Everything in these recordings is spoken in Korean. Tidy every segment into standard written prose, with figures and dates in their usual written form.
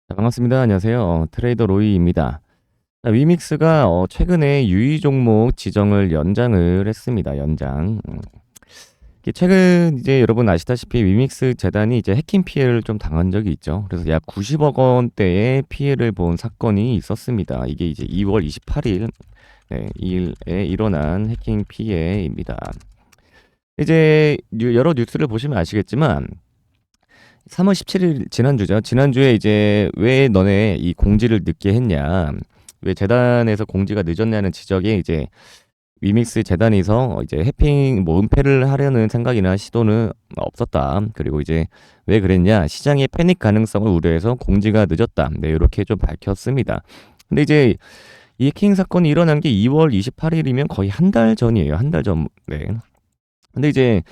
자, 반갑습니다. 안녕하세요. 트레이더 로이입니다. 자, 위믹스가 최근에 유의 종목 지정을 연장을 했습니다. 연장. 이게 최근 이제 여러분 아시다시피 위믹스 재단이 이제 해킹 피해를 좀 당한 적이 있죠. 그래서 약 90억 원대의 피해를 본 사건이 있었습니다. 이게 이제 2월 28일 네, 일에 일어난 해킹 피해입니다. 이제 여러 뉴스를 보시면 아시겠지만 3월 17일 지난주죠. 지난주에 이제 왜 너네 이 공지를 늦게 했냐? 왜 재단에서 공지가 늦었냐는 지적에 이제 위믹스 재단에서 이제 해핑 뭐 은폐를 하려는 생각이나 시도는 없었다. 그리고 이제 왜 그랬냐? 시장의 패닉 가능성을 우려해서 공지가 늦었다. 네, 이렇게 좀 밝혔습니다. 근데 이제 이 해킹 사건이 일어난 게 2월 28일이면 거의 한 달 전이에요. 한 달 전. 네. 근데 이제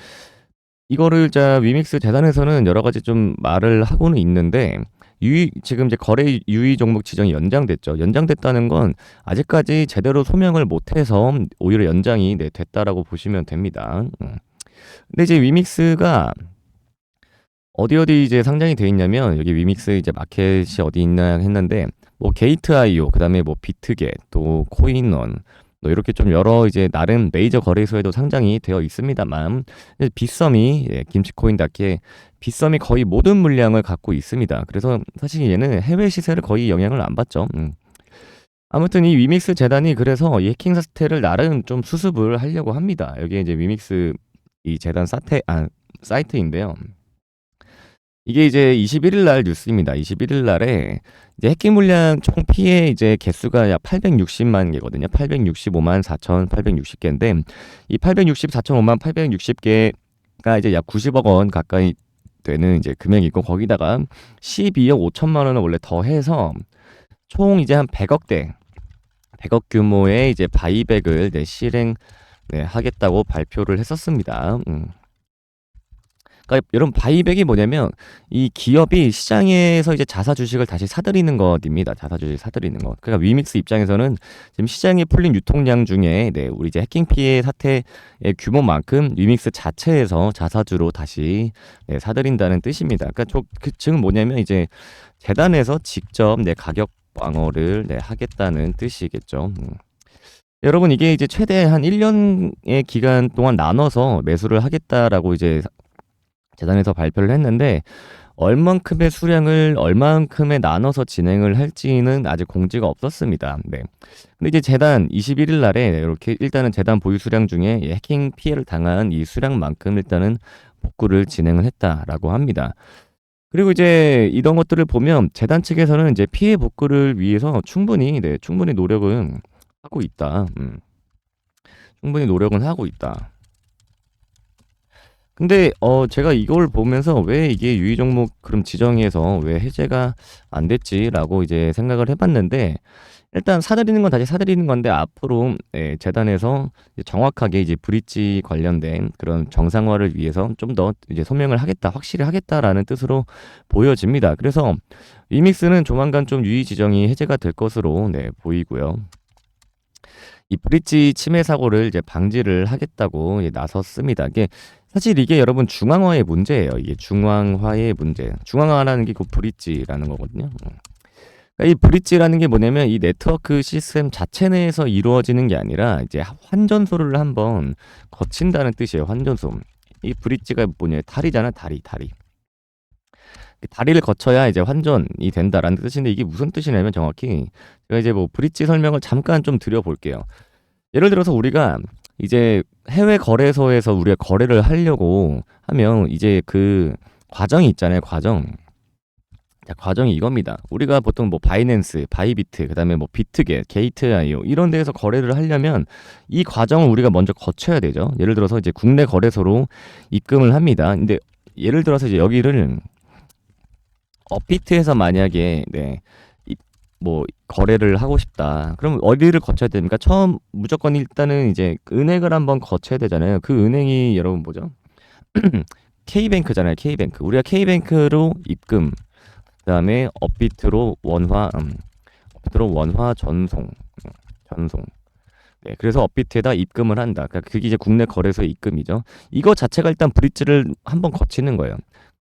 이거를 자 위믹스 재단에서는 여러 가지 좀 말을 하고는 있는데 유의 지금 이제 거래 유의 종목 지정이 연장됐죠. 연장됐다는 건 아직까지 제대로 소명을 못 해서 오히려 연장이 네, 됐다라고 보시면 됩니다. 근데 이제 위믹스가 어디 이제 상장이 돼 있냐면 여기 위믹스 이제 마켓이 어디 있나 했는데 뭐 게이트.io 그다음에 뭐 비트겟 또 코인원 뭐 이렇게 좀 여러 이제 나름 메이저 거래소에도 상장이 되어 있습니다만 빗썸이 김치코인답게 빗썸이 거의 모든 물량을 갖고 있습니다. 그래서 사실 얘는 해외 시세를 거의 영향을 안 받죠. 아무튼 이 위믹스 재단이 그래서 이 해킹 사태를 나름 좀 수습을 하려고 합니다. 여기 이제 위믹스 이 재단 사이트인데요. 이게 이제 21일 날 뉴스입니다. 21일 날에 이제 해킹 물량 총 피해 이제 개수가 약 860만 개거든요. 865만 4,860개인데 이 864.5만 860개가 이제 약 90억 원 가까이 되는 이제 금액이고 거기다가 12억 5천만 원을 원래 더해서 총 이제 한 100억대 100억 규모의 이제 바이백을 실행 하겠다고 발표를 했었습니다. 그러니까 여러분 바이백이 뭐냐면 이 기업이 시장에서 이제 자사 주식을 다시 사들이는 것입니다. 자사 주식 사들이는 것. 그러니까 위믹스 입장에서는 지금 시장에 풀린 유통량 중에 우리 이제 해킹 피해 사태의 규모만큼 위믹스 자체에서 자사주로 다시 사들인다는 뜻입니다. 그러니까 그 지금 뭐냐면 이제 재단에서 직접 가격 방어를 하겠다는 뜻이겠죠. 여러분 이게 이제 최대 한 1년의 기간 동안 나눠서 매수를 하겠다라고 이제 재단에서 발표를 했는데 얼만큼의 수량을 얼만큼에 나눠서 진행을 할지는 아직 공지가 없었습니다. 네. 근데 이제 재단 21일 날에 이렇게 일단은 재단 보유 수량 중에 해킹 피해를 당한 이 수량만큼 일단은 복구를 진행을 했다라고 합니다. 그리고 이제 이런 것들을 보면 재단 측에서는 이제 피해 복구를 위해서 충분히 노력은 하고 있다. 충분히 노력은 하고 있다. 근데 제가 이걸 보면서 '왜 이게 유의 종목 그럼 지정해서 왜 해제가 안 됐지?'라고 이제 생각을 해 봤는데 일단 사들이는 건 다시 사들이는 건데 앞으로 재단에서 이제 정확하게 이제 브릿지 관련된 그런 정상화를 위해서 좀 더 이제 소명을 하겠다, 확실히 하겠다라는 뜻으로 보여집니다. 그래서 위믹스는 조만간 좀 유의 지정이 해제가 될 것으로 보이고요. 이 브릿지 침해 사고를 이제 방지를 하겠다고 나섰습니다. 사실 이게 여러분 중앙화의 문제예요. 이게 중앙화의 문제. 중앙화라는 게 그 브릿지라는 거거든요. 그러니까 이 브릿지라는 게 뭐냐면 이 네트워크 시스템 자체 내에서 이루어지는 게 아니라 이제 환전소를 한번 거친다는 뜻이에요. 환전소. 이 브릿지가 뭐냐? 다리잖아, 다리. 그 다리를 거쳐야 이제 환전이 된다라는 뜻인데 이게 무슨 뜻이냐면 정확히 제가 이제 뭐 브릿지 설명을 잠깐 좀 드려볼게요. 예를 들어서 우리가 이제 해외 거래소에서 우리가 거래를 하려고 하면 이제 그 과정이 있잖아요. 과정. 자, 과정이 이겁니다. 우리가 보통 뭐 바이낸스, 바이비트, 그다음에 뭐 비트겟, 게이트.io 이런 데에서 거래를 하려면 이 과정을 우리가 먼저 거쳐야 되죠. 예를 들어서 이제 국내 거래소로 입금을 합니다. 근데 예를 들어서 이제 여기를 업비트에서 만약에 뭐 거래를 하고 싶다. 그럼 어디를 거쳐야 됩니까? 처음 무조건 일단은 이제 은행을 한번 거쳐야 되잖아요. 그 은행이 여러분 뭐죠? K뱅크잖아요. K뱅크. 우리가 K뱅크로 입금. 그다음에 업비트로 원화 전송. 네, 그래서 업비트에다 입금을 한다. 그러니까 그게 이제 국내 거래소의 입금이죠. 이거 자체가 일단 브릿지를 한번 거치는 거예요.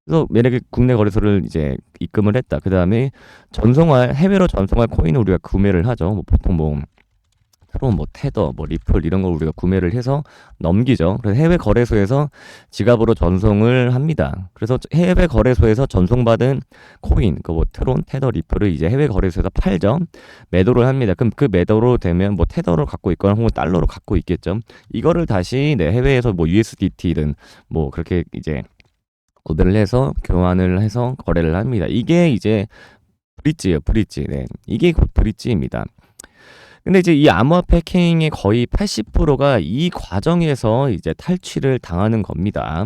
그래서 만약에 국내 거래소를 이제 입금을 했다. 그다음에 전송할 해외로 전송할 코인을 우리가 구매를 하죠. 뭐 보통 뭐 트론, 뭐 테더, 뭐 리플 이런 걸 우리가 구매를 해서 넘기죠. 그래서 해외 거래소에서 지갑으로 전송을 합니다. 그래서 해외 거래소에서 전송받은 코인, 그 뭐 트론, 테더, 리플을 이제 해외 거래소에서 팔죠. 매도를 합니다. 그럼 그 매도로 되면 뭐 테더를 갖고 있거나 혹은 달러로 갖고 있겠죠. 이거를 다시 네, 해외에서 뭐 USDT든 뭐 그렇게 이제 구매를 해서 교환을 해서 거래를 합니다. 이게 이제 브릿지예요, 브릿지. 네. 이게 곧 브릿지입니다. 근데 이제 이 암호화폐 해킹의 거의 80%가 이 과정에서 이제 탈취를 당하는 겁니다.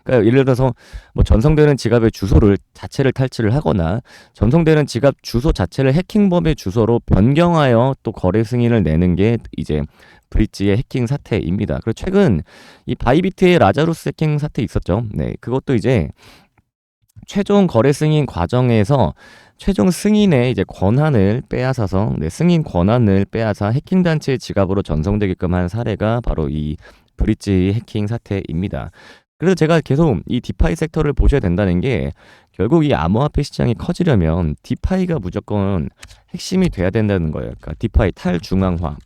그러니까 예를 들어서 뭐 전송되는 지갑의 주소를 자체를 탈취를 하거나 전송되는 지갑 주소 자체를 해킹범의 주소로 변경하여 또 거래 승인을 내는 게 이제 브릿지의 해킹 사태입니다. 그리고 최근 이 바이비트의 라자루스 해킹 사태 있었죠. 네, 그것도 이제 최종 거래 승인 과정에서 최종 승인의 이제 권한을 빼앗아서 네, 승인 권한을 빼앗아 해킹 단체의 지갑으로 전송되게끔 한 사례가 바로 이 브릿지 해킹 사태입니다. 그래서 제가 계속 이 디파이 섹터를 보셔야 된다는 게 결국 이 암호화폐 시장이 커지려면 디파이가 무조건 핵심이 돼야 된다는 거예요. 그러니까 디파이 탈중앙화.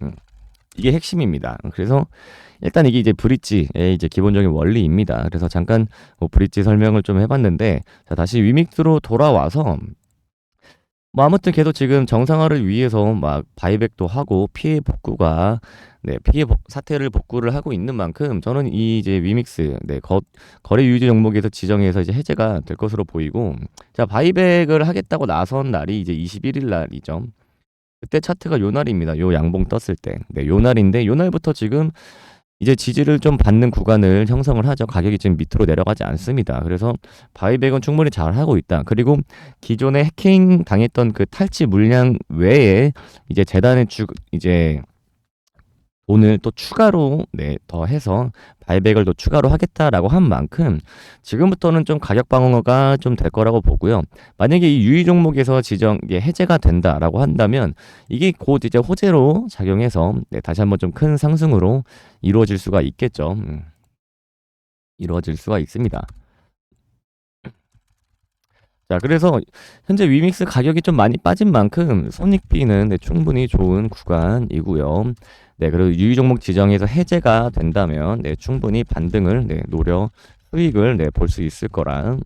이게 핵심입니다. 그래서 일단 이게 이제 브릿지의 이제 기본적인 원리입니다. 그래서 잠깐 뭐 브릿지 설명을 좀 해봤는데, 자, 다시 위믹스로 돌아와서 뭐 아무튼 계속 지금 정상화를 위해서 막 바이백도 하고 피해 복구가 네, 사태를 복구를 하고 있는 만큼 저는 이 이제 위믹스 네, 거래 유지 종목에서 지정해서 이제 해제가 될 것으로 보이고, 자, 바이백을 하겠다고 나선 날이 이제 21일 날이죠. 그때 차트가 요 날입니다. 요 양봉 떴을 때. 네, 요 날인데 요 날부터 지금 이제 지지를 좀 받는 구간을 형성을 하죠. 가격이 지금 밑으로 내려가지 않습니다. 그래서 바이백은 충분히 잘 하고 있다. 그리고 기존에 해킹 당했던 그 탈취 물량 외에 이제 재단의 이제 돈을 또 추가로 네, 더 해서 바이백을 또 추가로 하겠다라고 한 만큼 지금부터는 좀 가격 방어가 좀 될 거라고 보고요. 만약에 이 유의 종목에서 지정 이게 해제가 된다라고 한다면 이게 곧 이제 호재로 작용해서 네, 다시 한번 좀 큰 상승으로 이루어질 수가 있겠죠. 이루어질 수가 있습니다. 자, 그래서 현재 위믹스 가격이 좀 많이 빠진 만큼 손익비는 네, 충분히 좋은 구간이고요. 네, 그리고 유의 종목 지정에서 해제가 된다면 네, 충분히 반등을 네, 노려 수익을 네, 볼 수 있을 거라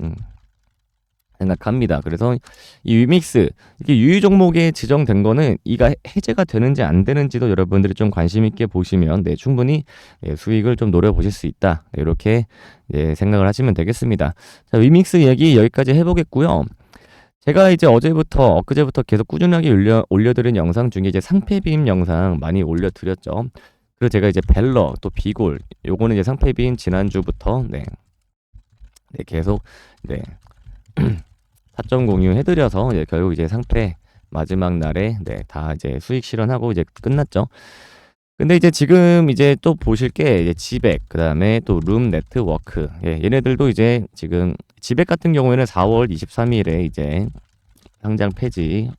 생각합니다. 그래서 이 위믹스 이게 유의 종목에 지정된 거는 이가 해제가 되는지 안 되는지도 여러분들이 좀 관심 있게 보시면 네, 충분히 네, 수익을 좀 노려 보실 수 있다. 네, 이렇게 네, 생각을 하시면 되겠습니다. 자, 위믹스 얘기 여기까지 해보겠고요. 제가 이제 어제부터 엊그제부터 계속 꾸준하게 올려드린 영상 중에 이제 상패빔 영상 많이 올려드렸죠. 그리고 제가 이제 벨러 또 비골 요거는 이제 상패빔 지난주부터 네, 네 계속 네 타점 공유해드려서 이제 결국 이제 상패 마지막 날에 네, 다 이제 수익 실현하고 이제 끝났죠. 근데 이제 지금 이제 또 보실 게 이제 지백 그다음에 또 룸 네트워크 예, 얘네들도 이제 지금 지백 같은 경우에는 4월 23일에 이제 상장 폐지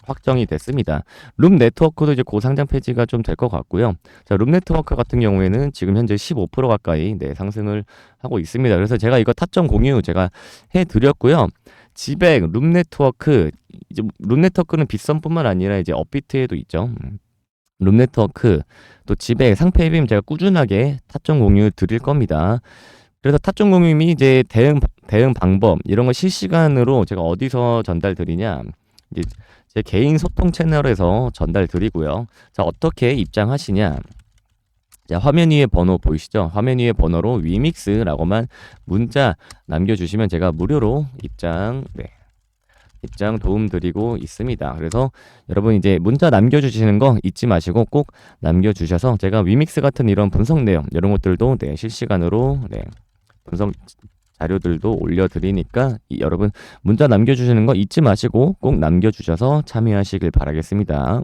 확정이 됐습니다. 룸 네트워크도 이제 고 상장 폐지가 좀 될 것 같고요. 자, 룸 네트워크 같은 경우에는 지금 현재 15% 가까이 네, 상승을 하고 있습니다. 그래서 제가 이거 타점 공유 제가 해드렸고요. 지백, 룸 네트워크 이제 룸 네트워크는 빗썸뿐만 아니라 이제 업비트에도 있죠. 룸 네트워크 또 지백 상패빔 제가 꾸준하게 타점 공유 드릴 겁니다. 그래서 타점 공유 및 이제 대응 방법 이런 거 실시간으로 제가 어디서 전달 드리냐 이제 제 개인 소통 채널에서 전달 드리고요. 자, 어떻게 입장하시냐? 자, 화면 위에 번호 보이시죠? 화면 위에 번호로 위믹스라고만 문자 남겨주시면 제가 무료로 입장 도움 드리고 있습니다. 그래서 여러분 이제 문자 남겨주시는 거 잊지 마시고 꼭 남겨주셔서 제가 위믹스 같은 이런 분석 내용 이런 것들도 네, 실시간으로 네, 분석 자료들도 올려드리니까 여러분 문자 남겨주시는 거 잊지 마시고 꼭 남겨주셔서 참여하시길 바라겠습니다.